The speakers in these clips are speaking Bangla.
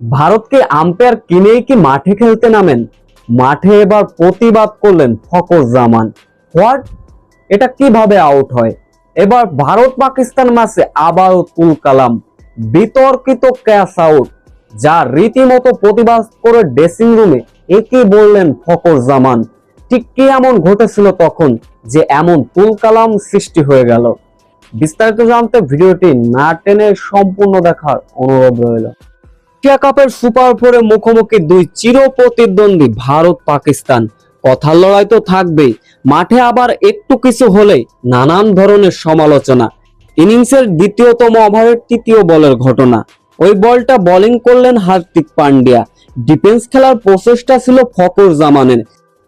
ভারতকে আম্পায়ার কিনেই কি মাঠে খেলতে নামেন? মাঠে এবার প্রতিবাদ করলেন ফখর জামান। হোয়াট? এটা কিভাবে আউট হয়? এবার ভারত পাকিস্তান ম্যাচে আবারও তুল কালাম, বিতর্কিত ক্যাচ আউট, যা রীতিমতো প্রতিবাদ করে ড্রেসিং রুমে একই বললেন ফখর জামান। ঠিক কি এমন ঘটেছিল তখন যে এমন তুল কালাম সৃষ্টি হয়ে গেল? বিস্তারিত জানতে ভিডিওটি না টেনে সম্পূর্ণ দেখার অনুরোধ রইল। এশিয়া কাপের সুপার ফোরে মুখোমুখি দুই চির প্রতিদ্বন্দ্বী ভারত পাকিস্তান। কথার লড়াই তো থাকবেই, মাঠে আবার একটু কিছু হলেই নানান ধরনের সমালোচনা। ইনিংসের দ্বিতীয়তম ওভারের তৃতীয় বলের ঘটনা। ওই বলটা বোলিং করলেন হার্দিক পান্ডিয়া। ডিফেন্স খেলার প্রচেষ্টা ছিল ফখর জামানের,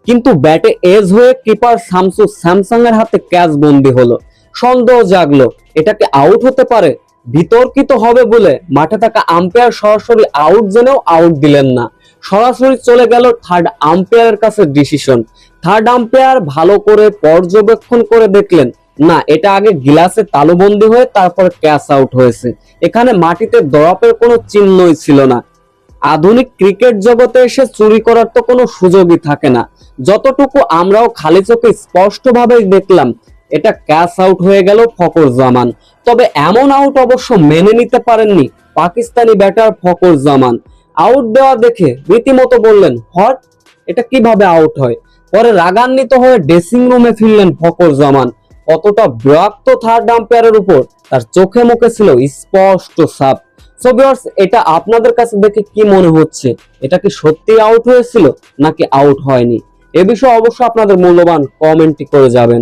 কিন্তু ব্যাটে এজ হয়ে কিপার শামসু স্যামসাং এর হাতে ক্যাচ বন্দী হলো। সন্দেহ জাগলো, এটা কি আউট হতে পারে? বিতর্কিত হবে বলে মাঠে থাকা আম্পায়ার সরাসরি আউট জেনেও আউট দিলেন না, সরাসরি চলে গেল থার্ড আম্পায়ারের কাছে ডিসিশন। থার্ড আম্পায়ার ভালো করে পর্যবেক্ষণ করে দেখলেন, না, এটা আগে গ্লাসে তালুবন্দি হয়ে তারপর ক্যাচ আউট হয়েছে। এখানে মাটিতে দরাপের কোনো চিহ্নই ছিল না। আধুনিক ক্রিকেট জগতে এসে চুরি করার তো কোনো সুযোগই থাকে না। যতটুকু আমরাও খালি চোখে স্পষ্টভাবে দেখলাম, এটা ক্যাচ আউট হয়ে গেল ফখর জামান। তবে এমন আউট অবশ্য মেনে নিতে পারেননি পাকিস্তানি ব্যাটার ফখর জামান। আউট দেওয়া দেখে রীতিমতো বললেন, হট, এটা কিভাবে আউট হয়? পরে রাগান্বিত হয়ে ড্রেসিং রুমে ফিরলেন ফখর জামান। কতটা বিরক্ত থার্ড আম্পায়ারের উপর তার চোখে মুখে ছিল স্পষ্ট ছাপ। সো ভিউয়ার্স, এটা আপনাদের কাছে দেখে কি মনে হচ্ছে? এটা কি সত্যি আউট হয়েছিল নাকি আউট হয়নি? এ বিষয়ে অবশ্যই আপনাদের মূল্যবান কমেন্টটি করে যাবেন।